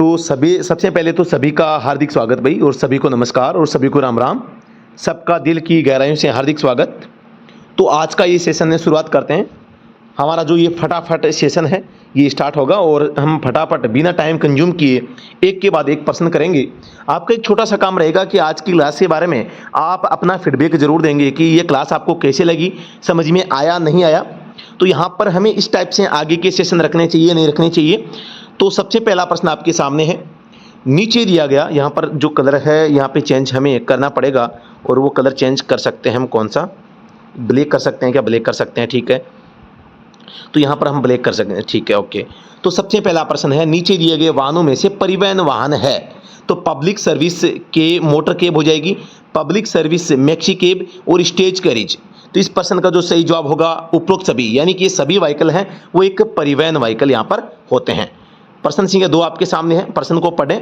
तो सभी सबसे पहले तो सभी का हार्दिक स्वागत भाई, और सभी को नमस्कार और सभी को राम राम। सबका दिल की गहराइयों से हार्दिक स्वागत। तो आज का ये सेशन में शुरुआत करते हैं। हमारा जो ये फटाफट सेशन है ये स्टार्ट होगा और हम फटाफट बिना टाइम कंज्यूम किए एक के बाद एक प्रश्न करेंगे। आपका एक छोटा सा काम रहेगा कि आज की क्लास के बारे में आप अपना फीडबैक जरूर देंगे कि ये क्लास आपको कैसे लगी, समझ में आया नहीं आया। तो यहाँ पर हमें इस टाइप से आगे के सेशन रखने चाहिए नहीं रखने चाहिए। तो सबसे पहला प्रश्न आपके सामने है, नीचे दिया गया यहाँ पर जो कलर है यहाँ पे चेंज हमें करना पड़ेगा, और वो कलर चेंज कर सकते हैं हम कौन सा, ब्लैक कर सकते हैं क्या, ब्लैक कर सकते हैं, ठीक है। तो यहाँ पर हम ब्लैक कर सकते हैं, ठीक है, ओके। तो सबसे पहला प्रश्न है, नीचे दिए गए वाहनों में से परिवहन वाहन है तो पब्लिक सर्विस के मोटर केब हो जाएगी, पब्लिक सर्विस मैक्सी केब और स्टेज कैरिज। तो इस प्रश्न का जो सही जवाब होगा उपरोक्त सभी, यानी कि ये सभी व्हीकल हैं वो एक परिवहन व्हीकल यहाँ पर होते हैं। प्रश्न संख्या 2 आपके सामने है, प्रश्न को पढ़ें।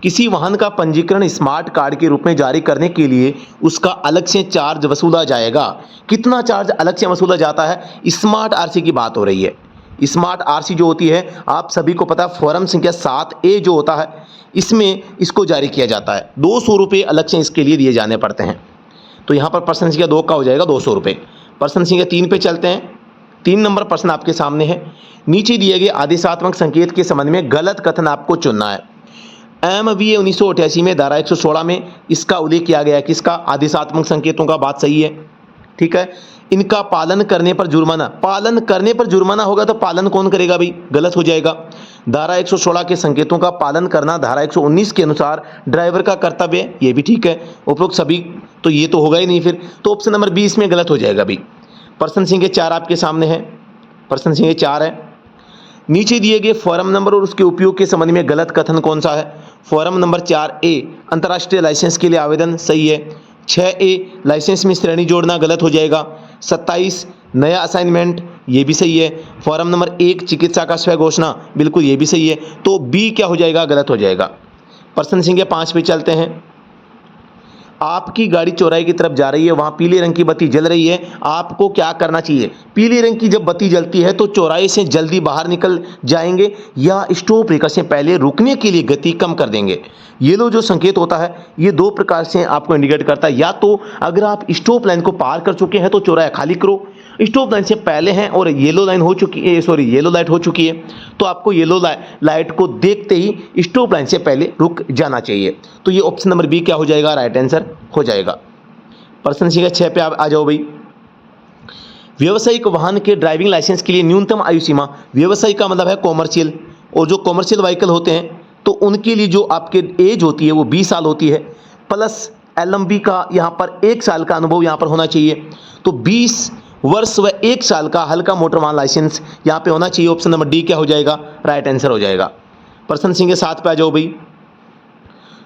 किसी वाहन का पंजीकरण स्मार्ट कार्ड के रूप में जारी करने के लिए उसका अलग से चार्ज वसूला जाएगा। कितना चार्ज अलग से वसूला जाता है? स्मार्ट आरसी की बात हो रही है। स्मार्ट आरसी जो होती है आप सभी को पता है, फॉर्म संख्या 7A जो होता है इसमें इसको जारी किया जाता है। 200 रुपये अलग से इसके लिए दिए जाने पड़ते हैं। तो यहाँ पर प्रश्न संख्या 2 का हो जाएगा 200 रुपये। प्रश्न संख्या 3 पे चलते हैं। 3 नंबर प्रश्न आपके सामने है, नीचे दिए गए आदेशात्मक संकेत के संबंध में गलत कथन आपको चुनना है। MVA 1988 में धारा 116 में इसका उल्लेख किया गया है, किसका? आदेशात्मक संकेतों का, बात सही है, ठीक है। इनका पालन करने पर जुर्माना, पालन करने पर जुर्माना होगा तो पालन कौन करेगा भाई? गलत हो जाएगा। धारा 116 के संकेतों का पालन करना धारा 119 के अनुसार ड्राइवर का कर्तव्य है, ये भी ठीक है। उपरोक्त सभी, तो ये तो होगा ही नहीं फिर, तो ऑप्शन नंबर 20 में गलत हो जाएगा भाई। प्रश्न संख्या 4 आपके सामने है, प्रश्न संख्या 4 है, नीचे दिए गए फॉर्म नंबर और उसके उपयोग के संबंध में गलत कथन कौन सा है? फॉर्म नंबर 4A अंतर्राष्ट्रीय लाइसेंस के लिए आवेदन, सही है। 6A लाइसेंस में श्रेणी जोड़ना, गलत हो जाएगा। 27 नया असाइनमेंट, ये भी सही है। फॉर्म नंबर 1 चिकित्सा का स्व घोषणा, बिल्कुल ये भी सही है। तो B क्या हो जाएगा? गलत हो जाएगा। प्रश्न संख्या 5 पे चलते हैं। आपकी गाड़ी चौराहे की तरफ जा रही है, वहां पीले रंग की बत्ती जल रही है, आपको क्या करना चाहिए? पीले रंग की जब बत्ती जलती है तो चौराहे से जल्दी बाहर निकल जाएंगे या स्टॉप ब्रेकर से पहले रुकने के लिए गति कम कर देंगे। येलो जो संकेत होता है ये 2 प्रकार से आपको इंडिकेट करता है, या तो अगर आप स्टॉप लाइन को पार कर चुके हैं तो चौराहा खाली करो, स्टॉप लाइन से पहले हैं और येलो लाइन हो चुकी है, सॉरी येलो लाइट हो चुकी है, तो आपको येलो लाइट को देखते ही स्टॉप लाइन से पहले रुक जाना चाहिए। तो ये ऑप्शन नंबर B क्या हो जाएगा? राइट आंसर हो जाएगा। प्रश्न संख्या 6 पे आप आ जाओ भाई। व्यावसायिक वाहन के ड्राइविंग लाइसेंस के लिए न्यूनतम आयु सीमा, व्यवसायिक का मतलब है कॉमर्शियल, और जो कॉमर्शियल व्हीकल होते हैं तो उनके लिए जो आपके एज होती है वो 20 साल होती है, प्लस LMB का यहाँ पर 1 साल का अनुभव यहाँ पर होना चाहिए। तो 20 वर्ष व 1 साल का हल्का मोटर वाहन लाइसेंस यहाँ पे होना चाहिए। ऑप्शन नंबर D क्या हो जाएगा? राइट आंसर हो जाएगा। प्रश्न संख्या 7 पे आ जाओ भाई।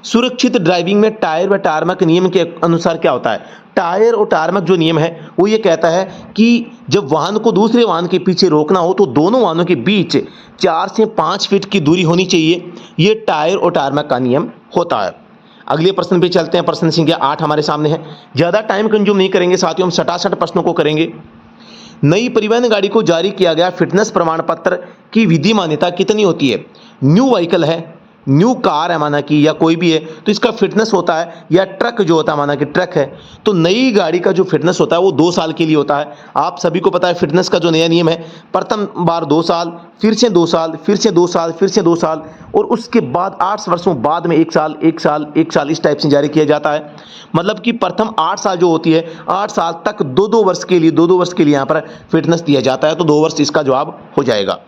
सुरक्षित ड्राइविंग में टायर व टारमक नियम के अनुसार क्या होता है? टायर और टारमक जो नियम है वो ये कहता है कि जब वाहन को दूसरे वाहन के पीछे रोकना हो तो दोनों वाहनों के बीच 4 से 5 फीट की दूरी होनी चाहिए। ये टायर और टारमक का नियम होता है। अगले प्रश्न पे चलते हैं। प्रश्न संख्या 8 हमारे सामने है, ज़्यादा टाइम कंज्यूम नहीं करेंगे साथियों, हम 67 प्रश्नों को करेंगे। नई परिवहन गाड़ी को जारी किया गया फिटनेस प्रमाण पत्र की विधि मान्यता कितनी होती है? न्यू व्हीकल है, न्यू कार है माना कि, या कोई भी है तो इसका फिटनेस होता है, या ट्रक जो होता है माना कि ट्रक है तो नई गाड़ी का जो फिटनेस होता है वो 2 साल के लिए होता है। आप सभी को पता है फिटनेस का जो नया नियम है, प्रथम बार 2 साल, फिर से 2 साल, फिर से 2 साल, फिर से 2 साल, और उसके बाद 8 वर्षों बाद में 1 साल 1 साल 1 साल इस टाइप से जारी किया जाता है। मतलब कि प्रथम 8 साल जो होती है, 8 साल तक 2-2 वर्ष के लिए 2-2 वर्ष के लिए यहाँ पर फिटनेस दिया जाता है। तो 2 वर्ष इसका जवाब हो जाएगा।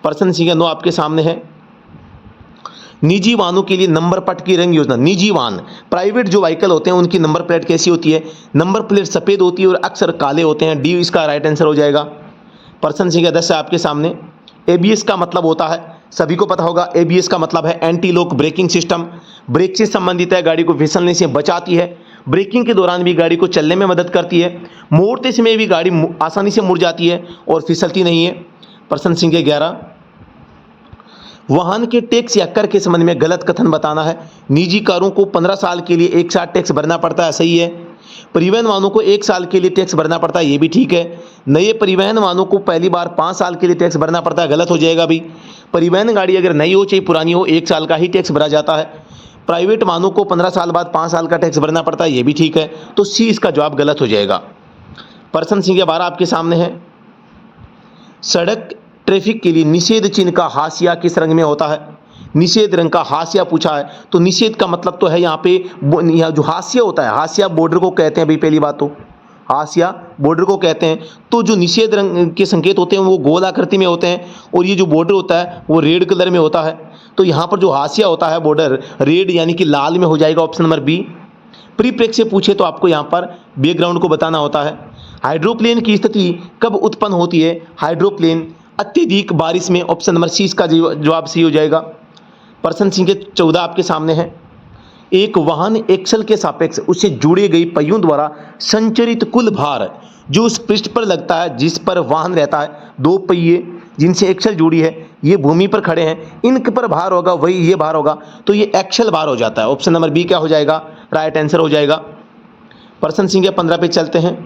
प्रश्न संख्या 9 आपके सामने है, निजी वाहनों के लिए नंबर पट की रंग योजना। निजी वाहन, प्राइवेट जो व्हीकल होते हैं उनकी नंबर प्लेट कैसी होती है? नंबर प्लेट सफ़ेद होती है और अक्सर काले होते हैं। D इसका राइट आंसर हो जाएगा। प्रश्न संख्या 10 है आपके सामने। ABS का मतलब होता है, सभी को पता होगा, ABS का मतलब है anti lock braking system, brake से संबंधित है, गाड़ी को फिसलने से बचाती है, ब्रेकिंग के दौरान भी गाड़ी को चलने में मदद करती है, मोड़ते समय भी गाड़ी आसानी से मुड़ जाती है और फिसलती नहीं है। प्रश्न संख्या 11, वाहन के टैक्स या कर के संबंध में गलत कथन बताना है। निजी कारों को 15 साल के लिए एक साथ टैक्स भरना पड़ता है, सही है। परिवहन वाहनों को 1 साल के लिए टैक्स भरना पड़ता है, ये भी ठीक है। नए परिवहन वाहनों को पहली बार 5 साल के लिए टैक्स भरना पड़ता है, गलत हो जाएगा भाई। परिवहन गाड़ी अगर नई हो चाहे पुरानी हो 1 साल का ही टैक्स भरा जाता है। प्राइवेट वाहनों को 15 साल बाद 5 साल का टैक्स भरना पड़ता है, ये भी ठीक है। तो सी इसका जवाब गलत हो जाएगा। पर्सन संख्या 12 आपके सामने है। सड़क ट्रैफिक के लिए निषेध चिन्ह का हाशिया किस रंग में होता है? निषेध रंग का हाशिया पूछा है, तो निषेध का मतलब तो है यहाँ पे यहाँ जो हाशिया होता है, हाशिया बॉर्डर को कहते हैं भाई। पहली बात तो हाशिया बॉर्डर को कहते हैं। तो जो निषेध रंग के संकेत होते हैं वो गोल आकृति में होते हैं, और ये जो बॉर्डर होता है वो रेड कलर में होता है। तो यहाँ पर जो हाशिया होता है बॉर्डर रेड यानी कि लाल में हो जाएगा, ऑप्शन नंबर बी। परिप्रेक्ष्य पूछे तो आपको यहाँ पर बैकग्राउंड को बताना होता है। हाइड्रोप्लेन की स्थिति कब उत्पन्न होती है? हाइड्रोप्लेन अत्यधिक बारिश में, ऑप्शन नंबर सी इसका जवाब सी हो जाएगा। प्रश्न संख्या 14 आपके सामने है। एक वाहन एक्सल के सापेक्ष उससे जुड़े गई पहियों द्वारा संचरित कुल भार जो उस पृष्ठ पर लगता है जिस पर वाहन रहता है, 2 पहिए जिनसे एक्सल जुड़ी है, ये भूमि पर खड़े हैं, इनके पर भार होगा वही ये भार होगा, तो ये एक्सल भार हो जाता है। ऑप्शन नंबर बी क्या हो जाएगा? राइट आंसर हो जाएगा। प्रश्न संख्या 15 पे चलते हैं।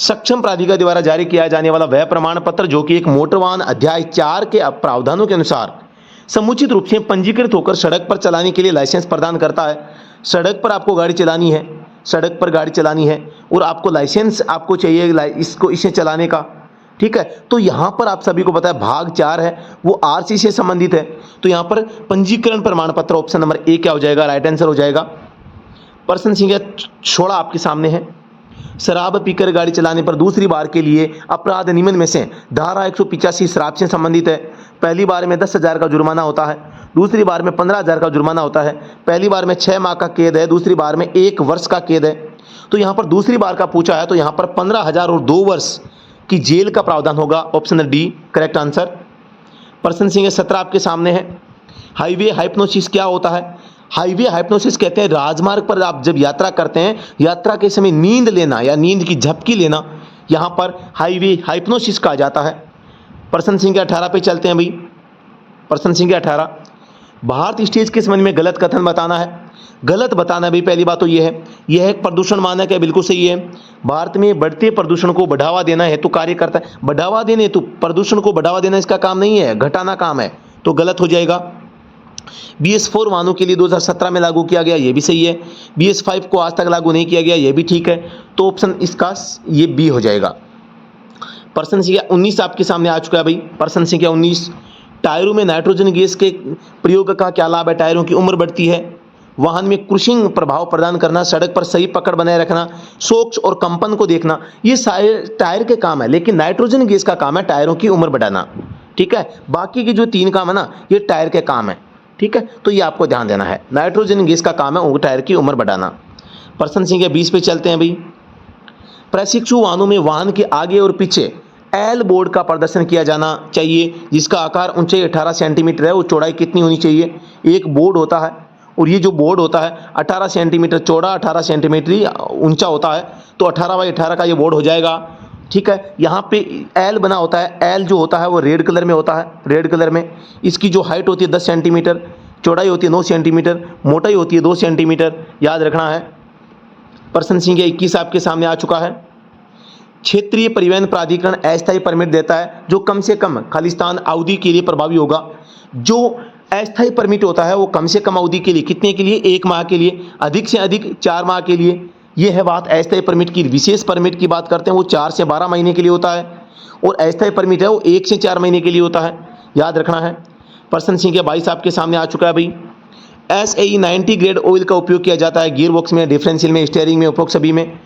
सक्षम प्राधिकार द्वारा जारी किया जाने वाला वह प्रमाण पत्र जो कि एक मोटर वाहन अध्याय 4 के प्रावधानों के अनुसार समुचित रूप से पंजीकृत होकर सड़क पर चलाने के लिए लाइसेंस प्रदान करता है। सड़क पर आपको गाड़ी चलानी है, सड़क पर गाड़ी चलानी है और आपको लाइसेंस आपको चाहिए इसे चलाने का, ठीक है। तो यहाँ पर आप सभी को पता है भाग 4 है वो आरसी से संबंधित है, तो यहाँ पर पंजीकरण प्रमाण पत्र ऑप्शन नंबर ए क्या हो जाएगा? राइट आंसर हो जाएगा। प्रश्न संख्या 16 आपके सामने है। शराब पीकर गाड़ी चलाने पर दूसरी बार के लिए अपराध निम्न में से धारा 185 शराब से संबंधित है। पहली बार में 10,000 का जुर्माना होता है, दूसरी बार में 15,000 का जुर्माना होता है, पहली बार में 6 माह का कैद है, दूसरी बार में 1 वर्ष का कैद है। तो यहाँ पर दूसरी बार का पूछा है, तो यहाँ पर 15,000 और 2 वर्ष की जेल का प्रावधान होगा, ऑप्शन डी करेक्ट आंसर। प्रश्न संख्या 17 आपके सामने है। हाईवे हाइप्नोसिस क्या होता है? हाईवे हाइप्नोसिस कहते हैं राजमार्ग पर आप जब यात्रा करते हैं, यात्रा के समय नींद लेना या नींद की झपकी लेना, यहाँ पर हाईवे हाइप्नोसिस कहा जाता है। प्रश्न संख्या 18 पे चलते हैं भाई। प्रश्न संख्या 18, भारत स्टेज के संबंध में गलत कथन बताना है। गलत बताना है भाई, पहली बात तो ये है, यह एक प्रदूषण मानक है, बिल्कुल सही है। भारत में बढ़ते प्रदूषण को बढ़ावा देना हेतु कार्य करता है। बढ़ावा देने हेतु, प्रदूषण को बढ़ावा देना इसका काम नहीं है, घटाना काम है, तो गलत हो जाएगा। BS4 वाहनों के लिए 2017 में लागू किया गया, ये भी सही है। BS5 को आज तक लागू नहीं किया गया, ये भी ठीक है। तो ऑप्शन इसका ये बी हो जाएगा। प्रश्न संख्या 19 आपके सामने आ चुका है भाई। प्रश्न संख्या 19, टायरों में नाइट्रोजन गैस के प्रयोग का क्या लाभ है? टायरों की उम्र बढ़ती है, वाहन में क्रूशिंग प्रभाव प्रदान करना, सड़क पर सही पकड़ बनाए रखना, शोक्स और कंपन को देखना, ये सारे टायर के काम है, लेकिन नाइट्रोजन गैस का काम है टायरों की उम्र बढ़ाना, ठीक है। बाकी के जो 3 काम है ना, ये टायर के काम है, ठीक है। तो ये आपको ध्यान देना है, नाइट्रोजन गैस का काम है टायर की उम्र बढ़ाना। प्रश्न संख्या 20 पे चलते हैं भाई। प्रशिक्षु वाहनों में वाहन के आगे और पीछे एल बोर्ड का प्रदर्शन किया जाना चाहिए, जिसका आकार ऊंचाई 18 सेंटीमीटर है, वो चौड़ाई कितनी होनी चाहिए? एक बोर्ड होता है और ये जो बोर्ड होता है 18 सेंटीमीटर चौड़ा, 18 सेंटीमीटर ऊंचा होता है, तो 18x18 का ये बोर्ड हो जाएगा, ठीक है। यहाँ पे एल बना होता है, एल जो होता है वो रेड कलर में होता है, रेड कलर में। इसकी जो हाइट होती है 10 सेंटीमीटर, चौड़ाई होती है 9 सेंटीमीटर, मोटाई होती है 2 सेंटीमीटर, याद रखना है। प्रश्न संख्या 21 आपके सामने आ चुका है। क्षेत्रीय परिवहन प्राधिकरण अस्थायी परमिट देता है जो कम से कम खालिस्तान अवधि के लिए प्रभावी होगा। जो अस्थायी परमिट होता है वो कम से कम अवधि के लिए, कितने के लिए? 1 माह के लिए, अधिक से अधिक 4 माह के लिए। ये है बात अस्थायी परमिट की। विशेष परमिट की बात करते हैं वो 4 से 12 महीने के लिए होता है, और अस्थायी परमिट है वो 1 से 4 महीने के लिए होता है, याद रखना है। प्रश्न संख्या 22 आपके सामने आ चुका है भाई। SAE 90 ग्रेड ऑयल का उपयोग किया जाता है गियर बॉक्स में, डिफरेंशियल में, स्टीयरिंग में, उपरोक्त सभी में।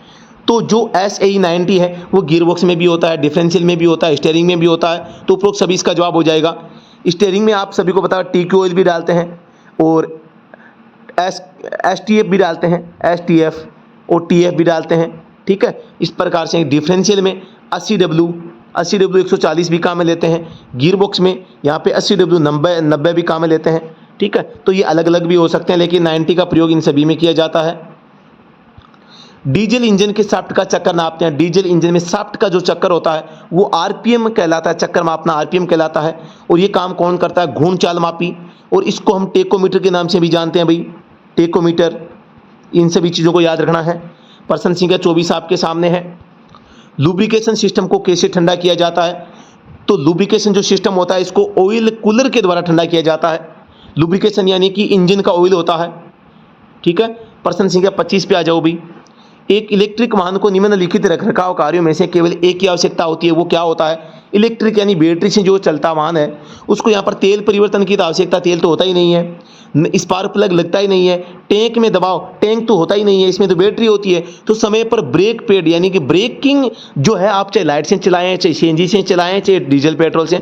तो जो SAE 90 है वो गियर बॉक्स में भी होता है, डिफरेंशियल में भी होता है, स्टीयरिंग में भी होता है, तो उपरोक्त सभी इसका जवाब हो जाएगा। स्टीयरिंग में आप सभी को पता है TQ ऑयल भी डालते हैं और STF भी डालते हैं, STF और TF भी डालते हैं, ठीक है। इस प्रकार से डिफरेंशियल में 80W 140 भी काम में लेते हैं, गियर बॉक्स में यहाँ पे 80W 90 भी काम में लेते हैं, ठीक है। तो ये अलग अलग भी हो सकते हैं, लेकिन 90 का प्रयोग इन सभी में किया जाता है। डीजल इंजन के शाफ्ट का चक्कर नापते हैं। डीजल इंजन में शाफ्ट का जो चक्कर होता है वो RPM कहलाता है, चक्कर मापना RPM कहलाता है। और ये काम कौन करता है? घूर्ण चाल मापी, और इसको हम टेकोमीटर के नाम से भी जानते हैं भाई, टेकोमीटर। इन सभी चीज़ों को याद रखना है। प्रश्न संख्या 24 आपके सामने है। लुब्रिकेशन सिस्टम को कैसे ठंडा किया जाता है? तो लुब्रिकेशन जो सिस्टम होता है इसको ऑयल कूलर के द्वारा ठंडा किया जाता है। लुब्रिकेशन यानी कि इंजन का ऑयल होता है, ठीक है। प्रश्न संख्या 25 पे आ जाओ भी। एक इलेक्ट्रिक वाहन को निम्नलिखित रखरखाव कार्यों में से केवल एक की आवश्यकता होती है, वो क्या होता है? इलेक्ट्रिक यानी बैटरी से जो चलता वाहन है उसको यहाँ पर तेल परिवर्तन की तो आवश्यकता, तेल तो होता ही नहीं है, स्पार्क प्लग लगता ही नहीं है, टैंक में दबाव, टैंक तो होता ही नहीं है, इसमें तो बैटरी होती है। तो समय पर ब्रेक पैड यानी कि ब्रेकिंग जो है, आप चाहे लाइट से चलाएं, चाहे सीएनजी से चलाएं, चाहे डीजल पेट्रोल से,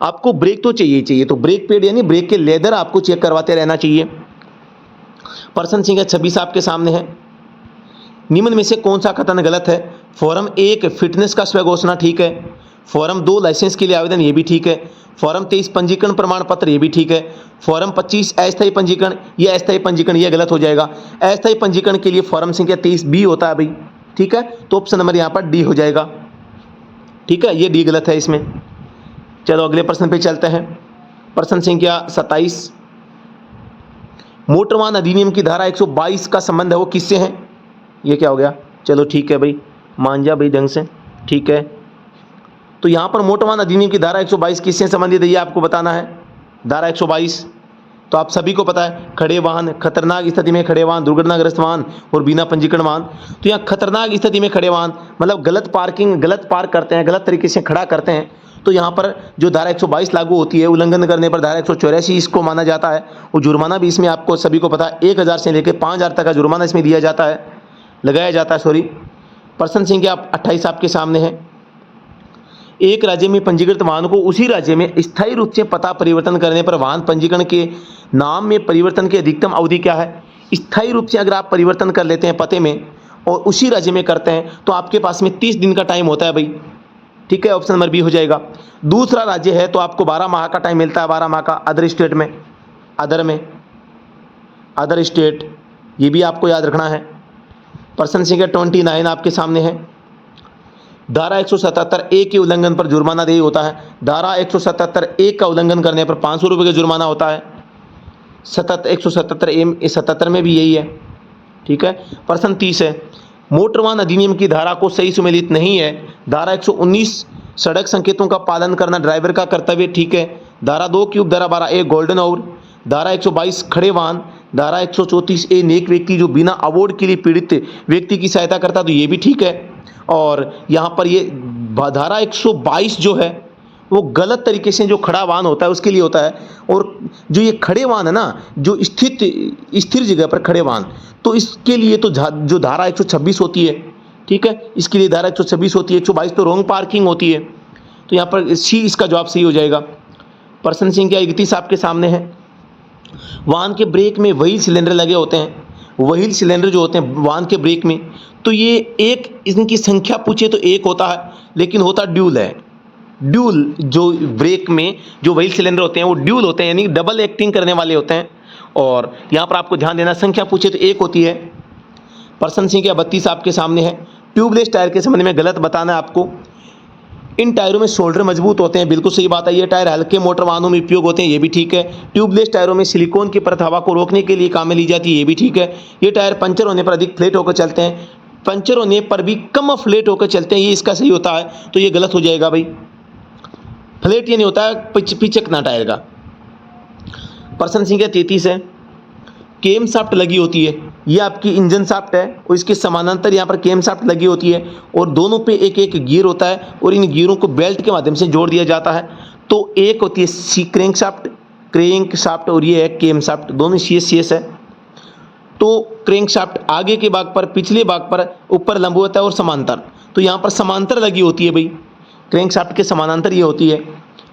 आपको ब्रेक तो चाहिए चाहिए। तो ब्रेक पैड यानी ब्रेक के लेदर आपको चेक करवाते रहना चाहिए। प्रश्न संख्या 26 आपके सामने है। निम्न में से कौन सा कथन गलत है? फॉर्म 1 फिटनेस का स्व घोषणा ठीक है। फॉर्म 2 लाइसेंस के लिए आवेदन, ये भी ठीक है। फॉर्म 23 पंजीकरण प्रमाण पत्र, ये भी ठीक है। फॉर्म 25 अस्थायी पंजीकरण, ये अस्थायी पंजीकरण ये गलत हो जाएगा। अस्थायी पंजीकरण के लिए फॉर्म संख्या 23 बी होता है भाई, ठीक है। तो ऑप्शन नंबर यहाँ पर डी हो जाएगा, ठीक है, ये डी गलत है इसमें। चलो अगले प्रश्न पे चलते हैं। प्रश्न संख्या 27। मोटर वाहन अधिनियम की धारा 122 का संबंध है वो किससे है? ये क्या हो गया? चलो ठीक है भाई, मान जा भाई ढंग से, ठीक है। तो यहाँ पर मोटर वाहन अधिनियम की धारा 122 किससे संबंधित है ये आपको बताना है। धारा 122 तो आप सभी को पता है, खड़े वाहन, खतरनाक स्थिति में खड़े वाहन, दुर्घटनाग्रस्त वाहन और बिना पंजीकरण वाहन। तो यहाँ खतरनाक स्थिति में खड़े वाहन मतलब गलत पार्क करते हैं, गलत तरीके से खड़ा करते हैं, तो यहाँ पर जो धारा 122 लागू होती है, उल्लंघन करने पर धारा 184 इसको माना जाता है। और जुर्माना भी इसमें आपको सभी को पता है 1000 से लेकर 5000 तक का जुर्माना इसमें दिया जाता है, लगाया जाता है, सॉरी। प्रश्न संख्या 28 आपके सामने है। एक राज्य में पंजीकृत वाहन को उसी राज्य में स्थायी रूप से पता परिवर्तन करने पर वाहन पंजीकरण के नाम में परिवर्तन की अधिकतम अवधि क्या है? स्थायी रूप से अगर आप परिवर्तन कर लेते हैं पते में और उसी राज्य में करते हैं तो आपके पास में 30 दिन का टाइम होता है भाई, ठीक है, ऑप्शन नंबर बी हो जाएगा। दूसरा राज्य है तो आपको 12 माह का टाइम मिलता है, 12 माह का। अदर स्टेट में, अदर स्टेट, ये भी आपको याद रखना है। प्रश्न संख्या 29 आपके सामने है। धारा 177 ए के उल्लंघन पर जुर्माना देय होता है। धारा 177 ए का उल्लंघन करने पर 500 रुपये का जुर्माना होता है। 177 में भी यही है, ठीक है। प्रश्न 30 है। मोटर वाहन अधिनियम की धारा को सही सुमेलित नहीं है। धारा 119 सड़क संकेतों का पालन करना ड्राइवर का कर्तव्य, ठीक है। धारा 2 की उपधारा 12 ए गोल्डन आवर। धारा 122 खड़े वाहन। धारा 134 ए नेक व्यक्ति जो बिना अवार्ड के लिए पीड़ित व्यक्ति की सहायता करता, तो ये भी ठीक है। और यहाँ पर ये धारा 122 जो है वो गलत तरीके से जो खड़ा वाहन होता है उसके लिए होता है। और जो ये खड़े वाहन है ना, जो स्थिर जगह पर खड़े वाहन, तो इसके लिए तो जो धारा 126 होती है, ठीक है, इसके लिए धारा 126 होती है। 122 तो रॉन्ग पार्किंग होती है, तो यहाँ पर सी इसका जवाब सही हो जाएगा। प्रश्न संख्या 31 आपके सामने है। वाहन के ब्रेक में व्हील सिलेंडर लगे होते हैं। व्हील सिलेंडर जो होते हैं वाहन के ब्रेक में, तो ये एक, इनकी संख्या पूछे तो एक होता है, लेकिन होता ड्यूल है। ड्यूल जो ब्रेक में जो व्हील सिलेंडर होते हैं वो ड्यूल होते हैं, यानी डबल एक्टिंग करने वाले होते हैं। और यहाँ पर आपको ध्यान देना, संख्या पूछे तो एक होती है। प्रश्न संख्या 32 आपके सामने है। ट्यूबलेस टायर के संबंध में गलत बताना है आपको। इन टायरों में शोल्डर मजबूत होते हैं, बिल्कुल सही बात है। ये टायर हल्के मोटर वाहनों में उपयोग होते हैं, ये भी ठीक है। ट्यूबलेस टायरों में सिलिकॉन की परत हवा को रोकने के लिए काम में ली जाती है, ये भी ठीक है। ये टायर पंचर होने पर अधिक फ्लैट होकर चलते हैं, पंचर होने पर भी कम फ्लैट होकर चलते हैं, ये इसका सही होता है, तो ये गलत हो जाएगा भाई। फ्लैट ये नहीं होता है पिचकना टायर का। प्रश्न संख्या 33 है। केम शाफ्ट लगी होती है, ये आपकी इंजन शाफ्ट है और इसके समानांतर यहाँ पर केम शाफ्ट लगी होती है और दोनों पे एक एक गियर होता है और इन गियरों को बेल्ट के माध्यम से जोड़ दिया जाता है। तो एक होती है क्रैंक शाफ्ट और ये है केम शाफ्ट, दोनों CS है। तो क्रैंक शाफ्ट आगे के भाग पर, पिछले भाग पर ऊपर लंबवत है और समांतर, तो यहाँ पर समांतर लगी होती है भाई, क्रैंक शाफ्ट के समानांतर ये होती है।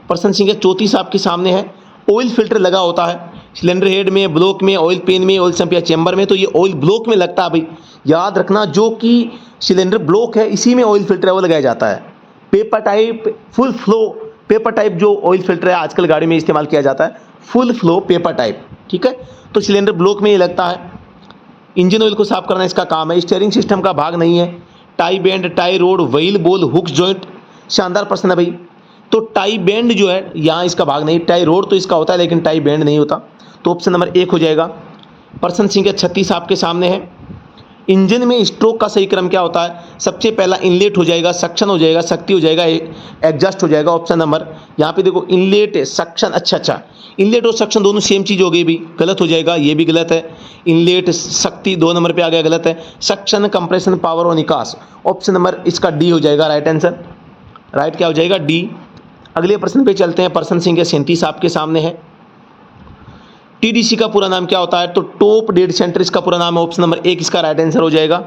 प्रश्न संख्या 34 आपके सामने है। ऑयल फिल्टर लगा होता है सिलेंडर हेड में, ब्लॉक में, ऑयल पेन में, ऑयल संप या चैम्बर में, तो ये ऑयल ब्लॉक में लगता है भाई, याद रखना। जो कि सिलेंडर ब्लॉक है इसी में ऑयल फिल्टर है वो लगाया जाता है। Paper type full flow paper type जो ऑयल फिल्टर है आजकल गाड़ी में इस्तेमाल किया जाता है, फुल फ्लो पेपर टाइप, ठीक है। तो सिलेंडर ब्लॉक में ये लगता है। इंजन ऑयल को साफ करना इसका काम है, स्टीयरिंग सिस्टम का भाग नहीं है। Tie band, tie rod, wheel ball, hooks joint, शानदार प्रश्न है भाई। तो टाई बैंड जो है यहाँ इसका भाग नहीं, टाई रोड तो इसका होता है लेकिन टाई बैंड नहीं होता, तो ऑप्शन नंबर 1 हो जाएगा। प्रश्न संख्या 36 आपके सामने है। इंजन में स्ट्रोक का सही क्रम क्या होता है? सबसे पहला इनलेट हो जाएगा, सक्शन हो जाएगा, शक्ति हो जाएगा, एग्जॉस्ट हो जाएगा। ऑप्शन नंबर यहाँ पे देखो इनलेट सक्शन, अच्छा इनलेट और सक्शन दोनों सेम चीज़ हो गई भी, गलत हो जाएगा, ये भी गलत है। इनलेट शक्ति 2 नंबर पे आ गया, गलत है। सक्शन कंप्रेशन पावर और निकास, ऑप्शन नंबर इसका डी हो जाएगा राइट आंसर। राइट क्या हो जाएगा? डी। अगले प्रश्न पे चलते हैं। प्रश्न संख्या 37 आपके सामने है। टीडीसी का पूरा नाम क्या होता है? तो टॉप डेड सेंटर इसका पूरा नाम है। ऑप्शन नंबर 1 इसका राइट आंसर हो जाएगा,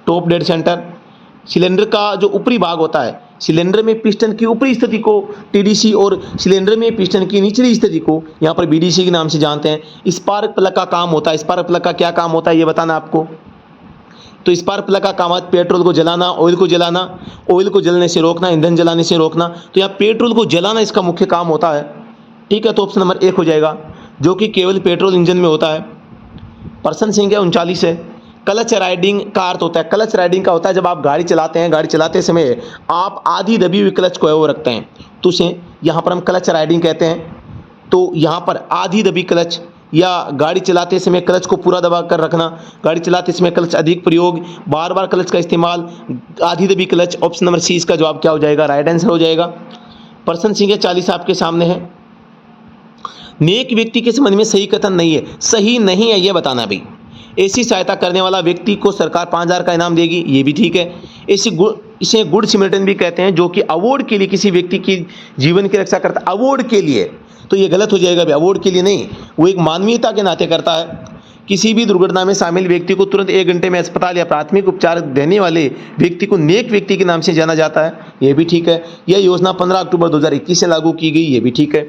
टॉप डेड सेंटर। सिलेंडर का जो ऊपरी भाग होता है, सिलेंडर में पिस्टन की ऊपरी स्थिति को टीडीसी और सिलेंडर में पिस्टन की निचली स्थिति को यहाँ पर बीडीसी के नाम से जानते हैं। स्पार्क प्लग का काम होता है। स्पार्क प्लग का क्या काम होता है ये बताना आपको। तो स्पार्क प्लग का काम है पेट्रोल को जलाना, ऑयल को जलाना, ऑयल को जलने से रोकना, ईंधन जलाने से रोकना। तो यहाँ पेट्रोल को जलाना इसका मुख्य काम होता है। ठीक है, तो ऑप्शन नंबर 1 हो जाएगा, जो कि केवल पेट्रोल इंजन में होता है। प्रश्न संख्या 39 है। क्लच राइडिंग का अर्थ होता है, क्लच राइडिंग का होता है जब आप गाड़ी चलाते हैं, गाड़ी चलाते समय आप आधी दबी हुई क्लच को है वो रखते हैं, तो उसे यहाँ पर हम क्लच राइडिंग कहते हैं। तो यहाँ पर आधी दबी क्लच या गाड़ी चलाते समय क्लच को पूरा दबा कर रखना, गाड़ी चलाते समय क्लच अधिक प्रयोग, बार बार क्लच का इस्तेमाल, आधी दबी क्लच, ऑप्शन नंबर सी इसका जवाब क्या हो जाएगा? राइट आंसर हो जाएगा। प्रश्न संख्या 40 आपके सामने है। नेक व्यक्ति के संबंध में सही कथन नहीं है, सही नहीं है ये बताना भी। ऐसी सहायता करने वाला व्यक्ति को सरकार 5000 का इनाम देगी, ये भी ठीक है। इसे गुड सिमरटन भी कहते हैं, जो कि अवार्ड के लिए किसी व्यक्ति की जीवन की रक्षा करता है, अवार्ड के लिए। तो ये गलत हो जाएगा भी, अवार्ड के लिए नहीं, वो एक मानवीयता के नाते करता है। किसी भी दुर्घटना में शामिल व्यक्ति को तुरंत 1 घंटे में अस्पताल या प्राथमिक उपचार देने वाले व्यक्ति को नेक व्यक्ति के नाम से जाना जाता है, ये भी ठीक है। यह योजना 15 अक्टूबर 2021 से लागू की गई, ये भी ठीक है।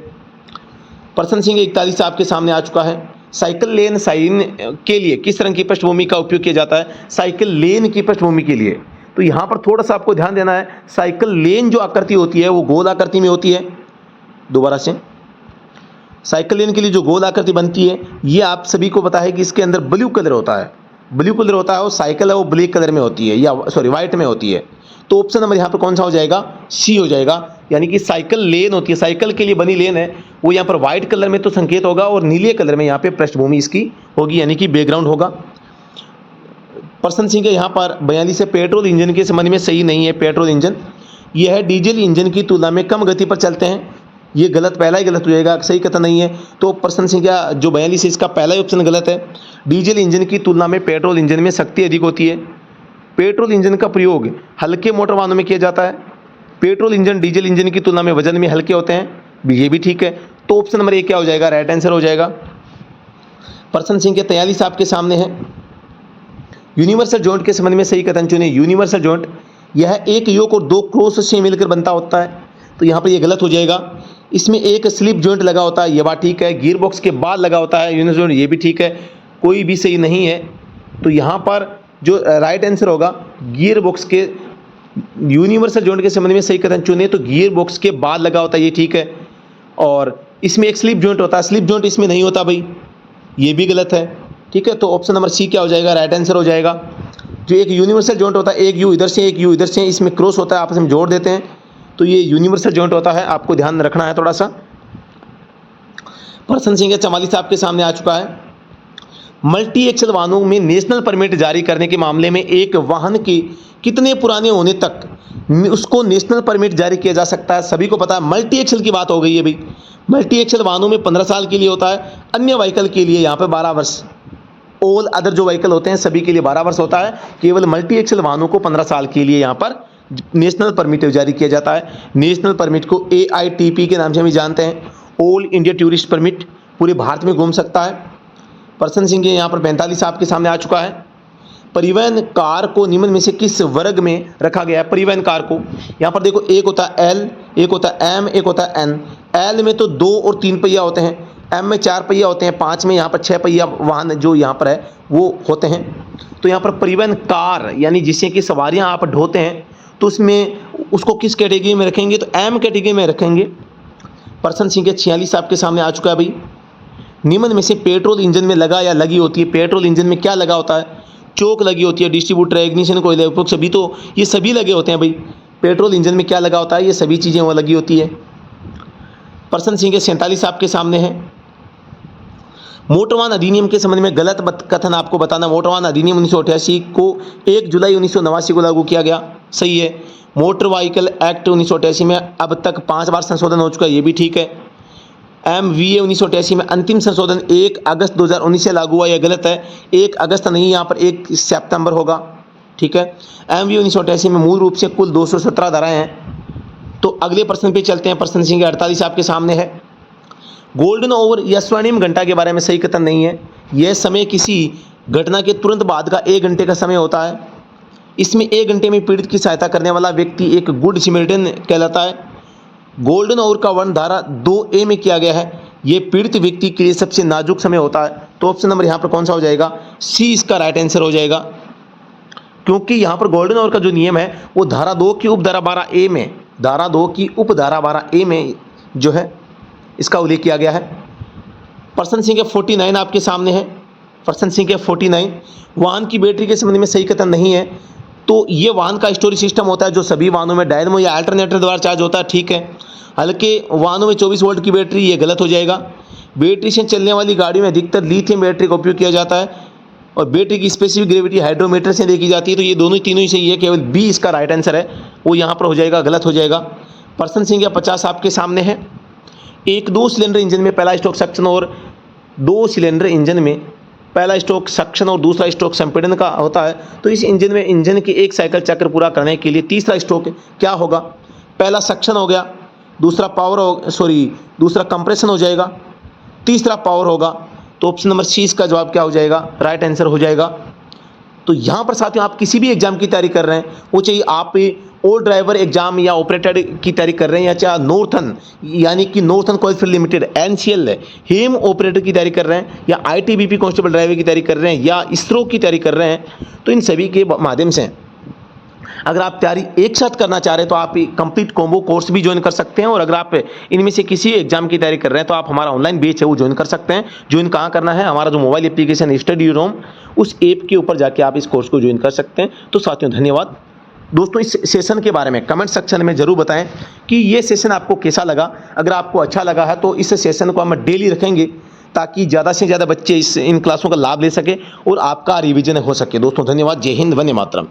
प्रश्न संख्या 41 आपके सामने आ चुका है। साइकिल लेन साइन के लिए किस रंग की पृष्ठभूमि का उपयोग किया जाता है? साइकिल लेन की पृष्ठभूमि के लिए तो यहाँ पर थोड़ा सा आपको ध्यान देना है। साइकिल लेन जो आकृति होती है वो गोल आकृति में होती है। दोबारा से, साइकिल लेन के लिए जो गोल आकृति बनती है, ये आप सभी को पता है कि इसके अंदर ब्लू कलर होता है, ब्लू कलर होता है, और साइकिल है वो ब्लैक कलर में होती है, या सॉरी व्हाइट में होती है। तो ऑप्शन नंबर यहाँ पर कौन सा हो जाएगा? सी हो जाएगा। यानी कि साइकिल लेन होती है, साइकिल के लिए बनी लेन है, वो यहाँ पर व्हाइट कलर में तो संकेत होगा और नीले कलर में यहाँ पे पृष्ठभूमि इसकी होगी, यानी कि बैकग्राउंड होगा। प्रश्न संख्या यहाँ पर 42 है। पेट्रोल इंजन के संबंध में सही नहीं है। पेट्रोल इंजन यह है डीजल इंजन की तुलना में कम गति पर चलते हैं, ये गलत, पहला ही गलत हो जाएगा, सही कथन नहीं है। तो प्रश्न संख्या जो 42 है इसका पहला ही ऑप्शन गलत है। डीजल इंजन की तुलना में पेट्रोल इंजन में शक्ति अधिक होती है। पेट्रोल इंजन का प्रयोग हल्के मोटर वाहनों में किया जाता है। पेट्रोल इंजन डीजल इंजन की तुलना में वजन में हल्के होते हैं, ये भी ठीक है। तो ऑप्शन नंबर 1 क्या हो जाएगा? राइट आंसर हो जाएगा। प्रश्न संख्या 43 आपके सामने है। यूनिवर्सल जॉइंट के संबंध में सही कथन चुने। यूनिवर्सल जॉइंट यह एक योक और 2 क्रॉस से मिलकर बनता होता है, तो यहाँ पर ये गलत हो जाएगा। इसमें एक स्लिप जॉइंट लगा होता है, ये बात ठीक है। गियर बॉक्स के बाद लगा होता है यूनिवर्सल जॉइंट, ये भी ठीक है। कोई भी सही नहीं है। तो यहाँ पर जो राइट आंसर होगा गियर बॉक्स के, यूनिवर्सल जॉइंट के संबंध में सही कथन चुने तो गियर बॉक्स के बाद लगा होता है, ये ठीक है। और इसमें एक स्लिप जॉइंट होता है, स्लिप जॉइंट इसमें नहीं होता भाई, ये भी गलत है। ठीक है, तो ऑप्शन नंबर सी क्या हो जाएगा? राइट आंसर हो जाएगा। जो एक यूनिवर्सल जॉइंट होता है, एक यू इधर से एक यू इधर से, इसमें क्रॉस होता है, आपस में जोड़ देते हैं, तो ये यूनिवर्सल जॉइंट होता है, आपको ध्यान रखना है थोड़ा सा। प्रश्न संख्या 44 आपके सामने आ चुका है। मल्टी एक्सल वाहनों में नेशनल परमिट जारी करने के मामले में एक वाहन के कितने पुराने होने तक उसको नेशनल परमिट जारी किया जा सकता है? सभी को पता है, मल्टी एक्सल की बात हो गई है भाई। मल्टी एक्सल वाहनों में 15 साल के लिए होता है, अन्य व्हीकल के लिए यहाँ पे 12 वर्ष, ऑल अदर जो व्हीकल होते हैं सभी के लिए 12 वर्ष होता है। केवल मल्टी एक्सल वाहनों को 15 साल के लिए यहाँ पर नेशनल परमिट जारी किया जाता है। नेशनल परमिट को AITP के नाम से हम जानते हैं, ऑल इंडिया टूरिस्ट परमिट, पूरे भारत में घूम सकता है। प्रश्न संख्या यहाँ पर 45 आपके सामने आ चुका है। परिवहन कार को निम्न में से किस वर्ग में रखा गया है? परिवहन कार को यहाँ पर देखो, एक होता है L, एक होता है M, एक होता है N। L में तो 2 और 3 पहिया होते हैं, M में 4 पहिया होते हैं, 5 में यहाँ पर 6 पहिया वाहन जो यहाँ पर है वो होते हैं। तो यहाँ पर परिवहन कार यानी जिससे कि सवारियाँ आप ढोते हैं, तो उसमें उसको किस कैटेगरी में रखेंगे? तो M कैटेगरी में रखेंगे। प्रश्न संख्या 46 आपके सामने आ चुका है भाई। निम्न में से पेट्रोल इंजन में लगा या लगी होती है, पेट्रोल इंजन में क्या लगा होता है? चोक लगी होती है, डिस्ट्रीब्यूटर, इग्निशन कोइल, सभी, तो ये सभी लगे होते हैं भाई। पेट्रोल इंजन में क्या लगा होता है? ये सभी चीज़ें वहाँ लगी होती है। प्रश्न संख्या 47 आपके सामने है। मोटर वाहन अधिनियम के संबंध में गलत कथन आपको बताना। मोटर वाहन अधिनियम 1988 को 1 जुलाई 1989 को लागू किया गया, सही है। मोटर व्हीकल एक्ट 1988 में अब तक 5 बार संशोधन हो चुका है, ये भी ठीक है। MVA 1988 में अंतिम संशोधन 1 अगस्त 2019 से लागू हुआ, यह गलत है। 1 अगस्त नहीं, यहाँ पर 1 सितंबर होगा, ठीक है। MVA 1988 में मूल रूप से कुल 217 धाराएं हैं। तो अगले प्रश्न पे चलते हैं। प्रश्न संख्या 48 आपके सामने है। गोल्डन आवर या स्वर्णिम घंटा के बारे में सही कथन नहीं है। यह समय किसी घटना के तुरंत बाद का 1 घंटे का समय होता है। इसमें 1 घंटे में पीड़ित की सहायता करने वाला व्यक्ति एक गुड सिमरिटन कहलाता है। गोल्डन आवर का वर्ण धारा 2A में किया गया है। यह पीड़ित व्यक्ति के लिए सबसे नाजुक समय होता है। तो ऑप्शन नंबर यहाँ पर कौन सा हो जाएगा? सी इसका राइट आंसर हो जाएगा, क्योंकि यहाँ पर गोल्डन आवर का जो नियम है वो धारा 2 की उपधारा 12A में, धारा 2 की उपधारा 12A में जो है इसका उल्लेख किया गया है। प्रश्न संख्या 49 आपके सामने है। प्रश्न संख्या 49, वाहन की बैटरी के संबंध में सही कथन नहीं है। तो ये वाहन का स्टोरेज सिस्टम होता है जो सभी वाहनों में डायनमो या अल्टरनेटर द्वारा चार्ज होता है, ठीक है। हल्के वाहनों में 24 वोल्ट की बैटरी, ये गलत हो जाएगा। बैटरी से चलने वाली गाड़ियों में अधिकतर लिथियम बैटरी का उपयोग किया जाता है और बैटरी की स्पेसिफिक ग्रेविटी हाइड्रोमीटर से देखी जाती है। तो ये दोनों तीनों ही सही है, केवल बी इसका राइट आंसर है, वो यहाँ पर हो जाएगा, गलत हो जाएगा। प्रश्न संख्या 50 आपके सामने है। एक 2 सिलेंडर इंजन में पहला स्ट्रोक सक्शन और 2 सिलेंडर इंजन में पहला स्ट्रोक सक्शन और दूसरा स्ट्रोक संपीड़न का होता है। तो इस इंजन में इंजन के एक साइकिल चक्र पूरा करने के लिए तीसरा स्ट्रोक क्या होगा? पहला सक्शन हो गया, दूसरा दूसरा कंप्रेशन हो जाएगा, तीसरा पावर होगा। तो ऑप्शन नंबर सी इसका जवाब क्या हो जाएगा? राइट आंसर हो जाएगा। तो यहाँ पर साथियों आप किसी भी एग्जाम की तैयारी कर रहे हैं, वो चाहिए आप और ड्राइवर एग्जाम या ऑपरेटर की तैयारी कर रहे हैं, या चाहे नॉर्थन यानी कि नॉर्थन कोलफील्ड लिमिटेड NCL हेम ऑपरेटर की तैयारी कर रहे हैं, या ITBP कांस्टेबल ड्राइवर की तैयारी कर रहे हैं, या इसरो की तैयारी कर रहे हैं, तो इन सभी के माध्यम से अगर आप तैयारी एक साथ करना चाह रहे हैं तो आप कंप्लीट कॉम्बो कोर्स भी ज्वाइन कर सकते हैं। और अगर आप इनमें से किसी एग्जाम की तैयारी कर रहे हैं तो आप हमारा ऑनलाइन बैच है वो ज्वाइन कर सकते हैं। ज्वाइन कहाँ करना है? हमारा जो मोबाइल एप्लीकेशन स्टडी रूम, उस ऐप के ऊपर जाके आप इस कोर्स को ज्वाइन कर सकते हैं। तो साथियों धन्यवाद। दोस्तों इस सेशन के बारे में कमेंट सेक्शन में ज़रूर बताएं कि ये सेशन आपको कैसा लगा। अगर आपको अच्छा लगा है तो इस सेशन को हम डेली रखेंगे ताकि ज़्यादा से ज़्यादा बच्चे इन क्लासों का लाभ ले सके और आपका रिवीजन हो सके। दोस्तों धन्यवाद। जय हिंद, वंदे मातरम।